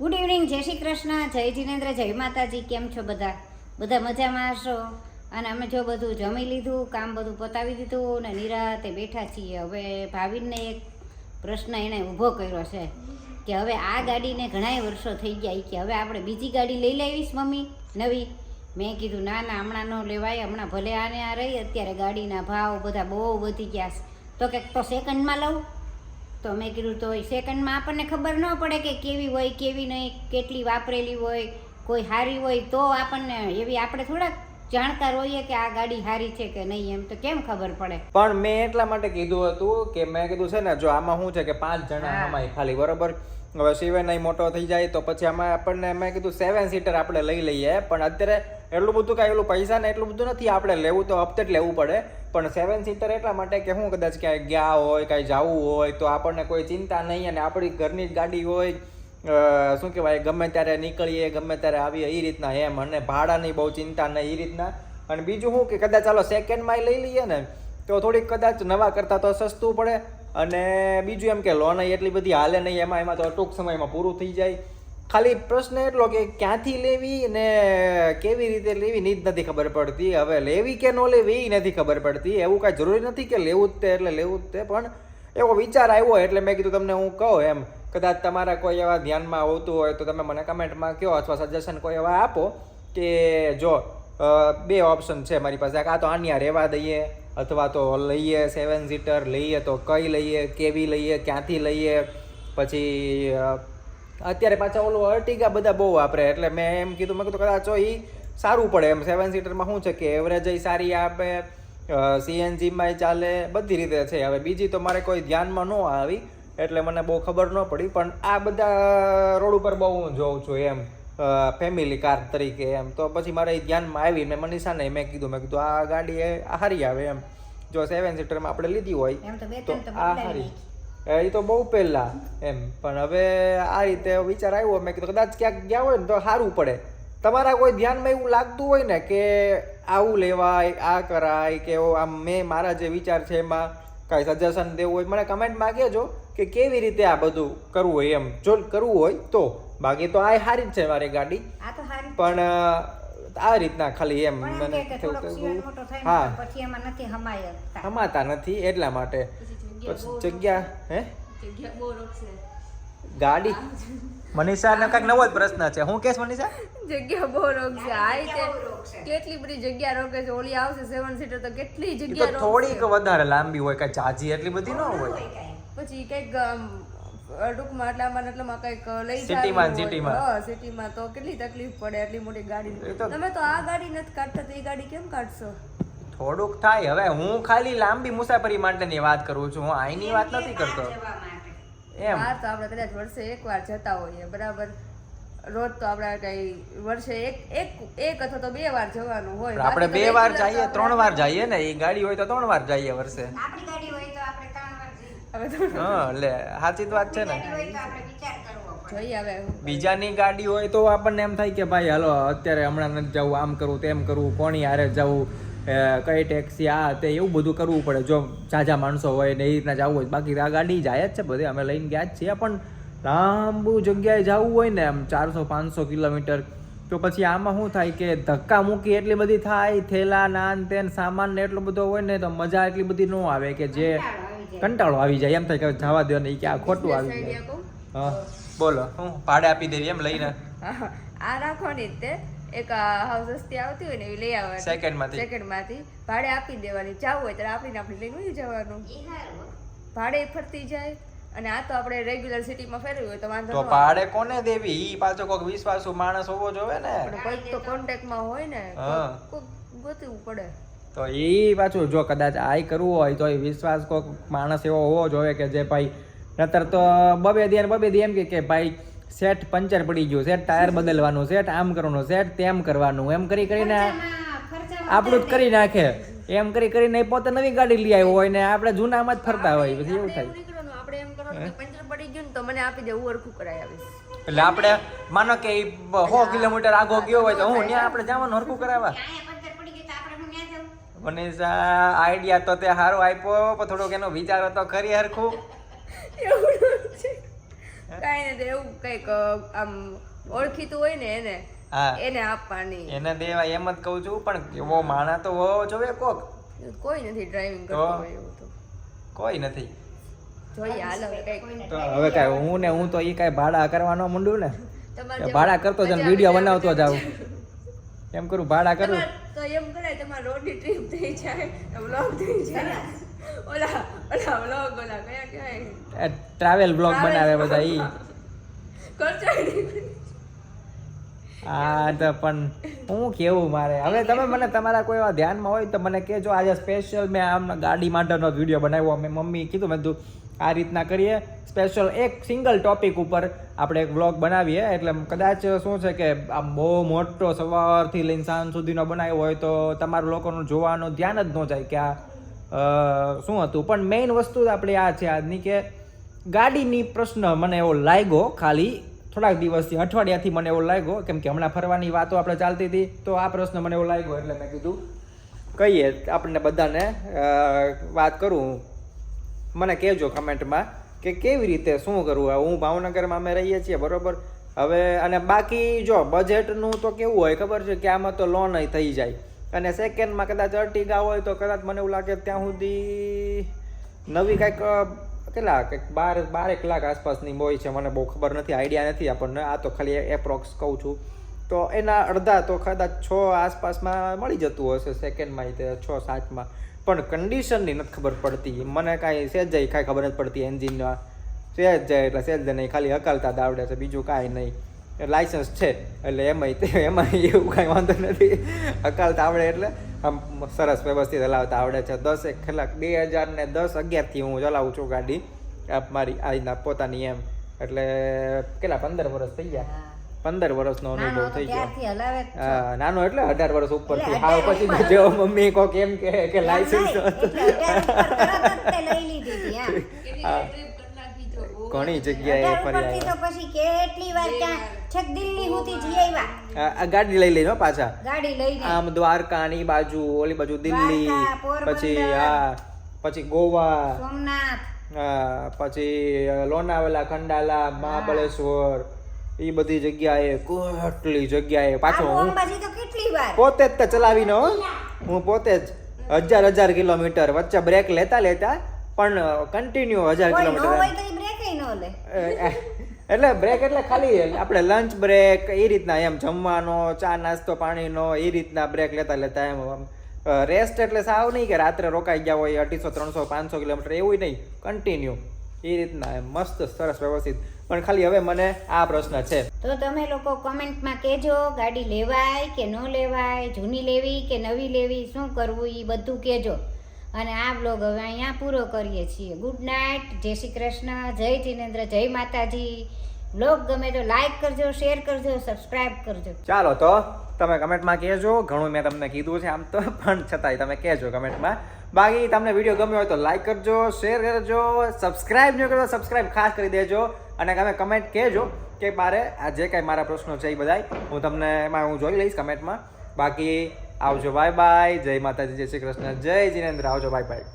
Good evening, જય શ્રી કૃષ્ણ, જય જીનેન્દ્ર, જય માતાજી. કેમ છો બધા? બધા મજામાં હશો. અને અમે જો બધું જમી લીધું, કામ બધું પતાવી દીધું ને નિરાતે બેઠા છીએ. હવે ભાવિનને એક પ્રશ્ન એણે ઊભો કર્યો છે કે હવે આ ગાડીને ઘણાય વર્ષો થઈ ગયા કે હવે આપણે બીજી ગાડી લઈ લાવીશ મમ્મી, નવી. મેં કીધું ના ના, હમણાં ન લેવાય, હમણાં ભલે આને આ રહી, અત્યારે ગાડીના ભાવ બધા બહુ વધી ગયા છે. તો કે તો સેકન્ડમાં લઉં. તો મેં કીધું તો સેકન્ડમાં આપણને ખબર ન પડે કે કેવી હોય કેવી નહીં, કેટલી વાપરેલી હોય, કોઈ સારી હોય તો આપણને એવી આપણે થોડાક જાણકાર હોઈએ કે આ ગાડી સારી છે કે નહીં, એમ તો કેમ ખબર પડે? પણ મેં એટલા માટે કીધું હતું કે મેં કીધું છે ને, જો આમાં શું છે કે 5 જણા આમાં ખાલી, બરોબર. હવે શિવેનાઈ મોટો થઈ જાય તો પછી આમાં આપણને મેં કીધું 7 સીટર આપણે લઈ લઈએ. પણ અત્યારે એટલું બધું કાંઈ એટલું પૈસા ને એટલું બધું નથી, આપણે લેવું તો હપ્તે જ લેવું પડે. પણ 7 સીટર એટલા માટે કે હું કદાચ ક્યાંય ગયા હોય, કાંઈ જવું હોય તો આપણને કોઈ ચિંતા નહીં, અને આપણી ઘરની જ ગાડી હોય, શું કહેવાય, ગમે ત્યારે નીકળીએ ગમે ત્યારે આવીએ એ રીતના એમ. અને ભાડાની બહુ ચિંતા નહીં એ રીતના. અને બીજું શું કે કદાચ ચાલો સેકન્ડમાં લઈ લઈએ ને તો થોડીક કદાચ નવા કરતાં તો સસ્તું પડે. અને બીજું એમ કે લોન એટલી બધી હાલે નહીં, એમાં તો ટૂંક સમયમાં પૂરું થઈ જાય. ખાલી પ્રશ્ન એટલો કે ક્યાંથી લેવી ને કેવી રીતે લેવી ની જ નથી ખબર પડતી. હવે લેવી કે ન લેવી એ નથી ખબર પડતી. એવું કાંઈ જરૂરી નથી કે લેવું જ તે એટલે લેવું જ તે, પણ એવો વિચાર આવ્યો એટલે મેં કીધું તમને હું કહું એમ. કદાચ તમારા કોઈ એવા ધ્યાનમાં આવતું હોય તો તમે મને કમેન્ટમાં કહો અથવા સજેશન કોઈ એવા આપો કે જો 2 ઓપ્શન છે મારી પાસે, કાં તો આની રહેવા દઈએ અથવા તો લઈએ 7 સીટર લઈએ તો કઈ લઈએ, કેવી લઈએ, ક્યાંથી લઈએ. પછી અત્યારે પાછા ઓલું અર્ટિગા બધા બહુ વાપરે એટલે મેં એમ કીધું, મેં કીધું કદાચ એ સારું પડે એમ. 7 સીટરમાં શું છે કે એવરેજ સારી આપે, સીએનજીમાં ચાલે, બધી રીતે છે. હવે બીજી તો મારે કોઈ ધ્યાનમાં ન આવી એટલે મને બહુ ખબર ન પડી. પણ આ બધા રોડ ઉપર બહુ હું જોઉં છું એમ, ફેમિલી કાર તરીકે એમ. તો પછી મારે ધ્યાનમાં આવી, મેં મનીષાને મેં કીધું આ ગાડી સારી આવે એમ. જો 7 સીટરમાં આપણે લીધી હોય તો આ સારી, એ તો બહુ પહેલા એમ. પણ હવે આ રીતે વિચાર આવ્યો, મેં કીધું કદાચ ક્યાંક ગયા હોય ને તો સારું પડે. તમારા કોઈ ધ્યાનમાં એવું લાગતું હોય ને કે આવું લેવાય, આ કરાય કે આમ મેં મારા જે વિચાર છે એમાં કાંઈ સજેશન દેવું હોય મને કમેન્ટમાં કહેજો કે કેવી રીતે આ બધું કરવું હોય એમ. જો કરવું હોય તો, બાકી તો આ સારી જ છે મારી ગાડી, પણ આ રીતના ખાલી એમ મને હા હમાતા નથી એટલા માટે. જગ્યા ગાડી મનીષાને કાંઈક નવો જ પ્રશ્ન છે. હું કેસ મનીષા? જગ્યા બહુ રોગ છે. કેટલી બધી જગ્યા રોકે છે. ઓલી આવશે 7 સીટર તો કેટલી જગ્યા રોકે. થોડીક વધારે લાંબી હોય, કાંઈ ચાજી એટલી બધી ન હોય. પછી કઈક ટૂંકમાં એટલામાં કઈક લઈ સિટીમાં તો કેટલી તકલીફ પડે એટલી મોટી ગાડી. તમે તો આ ગાડી નથી કાઢતા તો એ ગાડી કેમ કાઢશો? થોડુંક થાય. હવે હું ખાલી લાંબી મુસાફરી માટેની વાત કરું છું, હું આની વાત નથી કરતો એમ. હા, તો આપણે કદાચ વર્ષે 1 વાર જતા હોઈએ, બરાબર. રોજ તો આપણે કઈ વર્ષે એક અથવા તો 2 વાર જવાનું હોય. આપણે 2 વાર જઈએ, 3 વાર જઈએ ને. એ ગાડી હોય તો 3 વાર જઈએ વર્ષે. આપણી ગાડી હોય તો આપણે 3 વાર જઈએ. હા, લે સાચી વાત છે ને. જોઈએ હવે બીજાની ગાડી હોય તો આપણને એમ થાય કે ભાઈ હાલો અત્યારે હમણાં નથી જવું, આમ કરવું તેમ કરવું, કોની હારે જવું, કઈ ટેક્સી, આ તે એવું બધું કરવું પડે જો ઝાઝા માણસો હોય ને એ રીતના જવું હોય. બાકી આ ગાડી જાય જ છે બધે, અમે લઈને ગયા જ છીએ. પણ લાંબુ જગ્યાએ જવું હોય ને એમ 400-500 કિલોમીટર તો પછી આમાં શું થાય કે ધક્કા મૂકી એટલી બધી થાય, થેલા નાન તેન સામાન ને એટલો બધો હોય ને તો મજા એટલી બધી ન આવે કે જે કંટાળો આવી જાય. એમ થાય કે જવા દો ને કે આ ખોટું આવી જાય. હા બોલો, હું ભાડે આપી દેવી એમ લઈને? આ રાખવાની તે એક હાઉસ સસ્તી આવતી હોય ને એ લઈ આવવાની સેકન્ડમાંથી ભાડે આપી દેવાની. જવું હોય ત્યારે આપણે લઈને ઉઈ જવાનું, ભાડે ફરતી જાય. અને આ તો આપણે રેગ્યુલર સિટીમાં ફેરવી હોય તો વાંધો ન આવે. તો ભાડે કોને દેવી? ઈ પાછો કોઈક વિશ્વાસુ માણસ હોવો જોઈએ ને. કોઈક તો કોન્ટેક્ટમાં હોય ને, કોઈક ગોતવું પડે. તો ઈ પાછું જો કદાચ આઈ કરવું હોય તો એ વિશ્વાસ કોઈક માણસ એવો હોવો જોઈએ કે જે ભાઈ, નતર તો બબે દી એમ કે ભાઈ સેટ પંચર પડી ગયું, સેટ ટાયર બદલવાનું, સેટ આમ કરવાનું, સેટ તેમ કરવાનું, એમ કરીને આપણું જ કરી નાખે. એમ કરીને પોતે નવી ગાડી લઈ આવ્યો હોય ને આપણે જૂનામાં જ ફરતા હોય. પછી એવું થાય આપણે એમ કરો પંચર પડી ગયું ને તો મને આપી દે, હું હરખું કરાવી આવીશ. એટલે આપણે માનો કે 100 કિલોમીટર આગો ગયો હોય તો હું ત્યાં આપણે જવાનું હરખું કરાવવા. મનીષા આઈડિયા તો તે સારો આપ્યો, પણ થોડોક એનો વિચાર હતો ખરી હરખું. કાંઈ નથી એવું કંઈક આમ ઓળખીતું હોય ને એને હા એને આપવાની. એને દેવા એમ જ કહું છું, પણ એવો માણા તો હોવો જોઈએ કોક. કોઈ નથી ડ્રાઇવિંગ કરતો હોય એવું તો. કોઈ નથી. જોઈએ હાલ હવે કંઈક. તો હવે કાંઈ હું તો એ કાંઈ ભાડા કરવાનો માંડું ને, તમારે ભાડા કરતો જ વિડીયો બનાવતો જાઉં. એમ કરું ભાડા કરું તો એમ કરાય તમારે રોડની ટ્રીપ થઈ જાય, વ્લોગ થઈ જાય. ઓલા વ્લોગ ઓલા કયા કયા ટ્રાવેલ બ્લોગ બનાવે બધા ઈ. ખર્ચો નહીં. હા તો પણ હું કેવું મારે હવે તમે મને તમારા કોઈ એવા ધ્યાનમાં હોય તો મને કહેજો. આજે સ્પેશિયલ મેં આમ ગાડી માટેનો વિડીયો બનાવ્યો. મેં મમ્મી કીધું મેં તું આ રીતના કરીએ સ્પેશિયલ એક સિંગલ ટોપિક ઉપર આપણે એક વ્લોગ બનાવીએ. એટલે કદાચ શું છે કે આમ બહુ મોટો સવારથી લઈને સાંજ સુધીનો બનાવ્યો હોય તો તમારું લોકોનું જોવાનું ધ્યાન જ ન જાય કે આ શું હતું. પણ મેઇન વસ્તુ આપણી આ છે આજની કે ગાડીની પ્રશ્ન મને એવો લાગ્યો ખાલી થોડાક દિવસથી, અઠવાડિયાથી મને એવો લાગ્યો, કેમ કે હમણાં ફરવાની વાતો આપણે ચાલતી હતી તો આ પ્રશ્ન મને એવો લાગ્યો એટલે મેં કીધું કહીએ આપણને બધાને વાત કરું. મને કહેજો કમેન્ટમાં કે કેવી રીતે શું કરવું. હું ભાવનગરમાં અમે રહીએ છીએ બરોબર. હવે અને બાકી જો બજેટનું તો કેવું હોય ખબર છે કે આમાં તો લોન થઈ જાય, અને સેકન્ડમાં કદાચ અર્ટિગા હોય તો કદાચ મને એવું લાગે ત્યાં સુધી નવી કાંઈક કેટલા કંઈક 12 લાખ આસપાસની હોય છે. મને બહુ ખબર નથી, આઈડિયા નથી આપણને, આ તો ખાલી એપ્રોક્સ કહું છું. તો એના અડધા તો કદાચ 6 આસપાસમાં મળી જતું હશે સેકન્ડમાં, તે 6-7માં. પણ કન્ડિશનની નથી ખબર પડતી મને, કાંઈ સહેજ જાય કાંઈ ખબર નથી પડતી. એન્જિનમાં સહેજ જાય એટલે સહેજ નહીં, ખાલી હકાલતા જ આવડે છે, બીજું કાંઈ નહીં. લાઇસન્સ છે એટલે એમાં એવું કાંઈ વાંધો નથી, હકાલતા આવડે એટલે આમ સરસ વ્યવસ્થિત હલાવતા આવડે છે. 10 કલાક 2010-11થી હું ચલાવું છું ગાડી મારી આના પોતાની એમ. એટલે કેટલા 15 વર્ષ થઈ ગયા, 15 વર્ષનો અનુભવ થઈ ગયો. હા નાનો એટલે 18 વર્ષ ઉપરથી. હા પછી જો મમ્મી કોક એમ કે લાઇસન્સ ઘણી જગ્યાએ ફરી તો પછી કેટલી વાર ક્યાં છેક દિલ્હી સુધી જઈ આવ્યા. આ ગાડી લઈ લઈને પાછા ગાડી લઈને આમ દ્વારકા ની બાજુ, ઓલી બાજુ દિલ્હી, પછી પછી ગોવા, સોમનાથ, પછી લોનાવાલા, ખંડાલા, મહાબળેશ્વર, એ બધી જગ્યાએ કેટલી જગ્યાએ પાછો હું પોતે જ ચલાવીને હું પોતે જ 1000 કિલોમીટર વચ્ચે બ્રેક લેતા પણ કન્ટિન્યુ 1000 કિલોમીટર. એટલે બ્રેક એટલે ખાલી આપણે લંચ બ્રેક એ રીતના એમ, જમવાનો, ચા નાસ્તો પાણીનો એ રીતના બ્રેક લેતા એમ. રેસ્ટ એટલે સાવ નહીં કે રાત્રે રોકાઈ ગયા હોય 200, 300, 500 કિલોમીટર એવું નહીં, કન્ટિન્યુ એ રીતના એમ મસ્ત સરસ વ્યવસ્થિત. પણ ખાલી હવે મને આ પ્રશ્ન છે તો તમે લોકો કોમેન્ટમાં કહેજો ગાડી લેવાય કે ન લેવાય, જૂની લેવી કે નવી લેવી, શું કરવું એ બધું કહેજો. અને આ બ્લોગ હવે અહીંયા પૂરો કરીએ છીએ. ગુડ નાઇટ, જય શ્રી કૃષ્ણ, જય જિનેન્દ્ર, જય માતાજી. બ્લોગ ગમે તો લાઈક કરજો, શેર કરજો, સબસ્ક્રાઇબ કરજો. ચાલો તો તમે કમેન્ટમાં કહેજો. ઘણું મેં તમને કીધું છે આમ તો, પણ છતાંય તમે કહેજો કમેન્ટમાં. બાકી તમને વિડીયો ગમ્યો હોય તો લાઈક કરજો, શેર કરજો, સબસ્ક્રાઇબ ન કરો સબસ્ક્રાઇબ ખાસ કરી દેજો. અને તમે કમેન્ટ કહેજો કે મારે આ જે કાંઈ મારા પ્રશ્નો છે એ બધાય હું તમને એમાં હું જોઈ લઈશ કમેન્ટમાં. બાકી આવજો, બાય બાય, જય માતાજી, જય શ્રી કૃષ્ણ, જય જિનેન્દ્ર, આવજો, બાય બાય.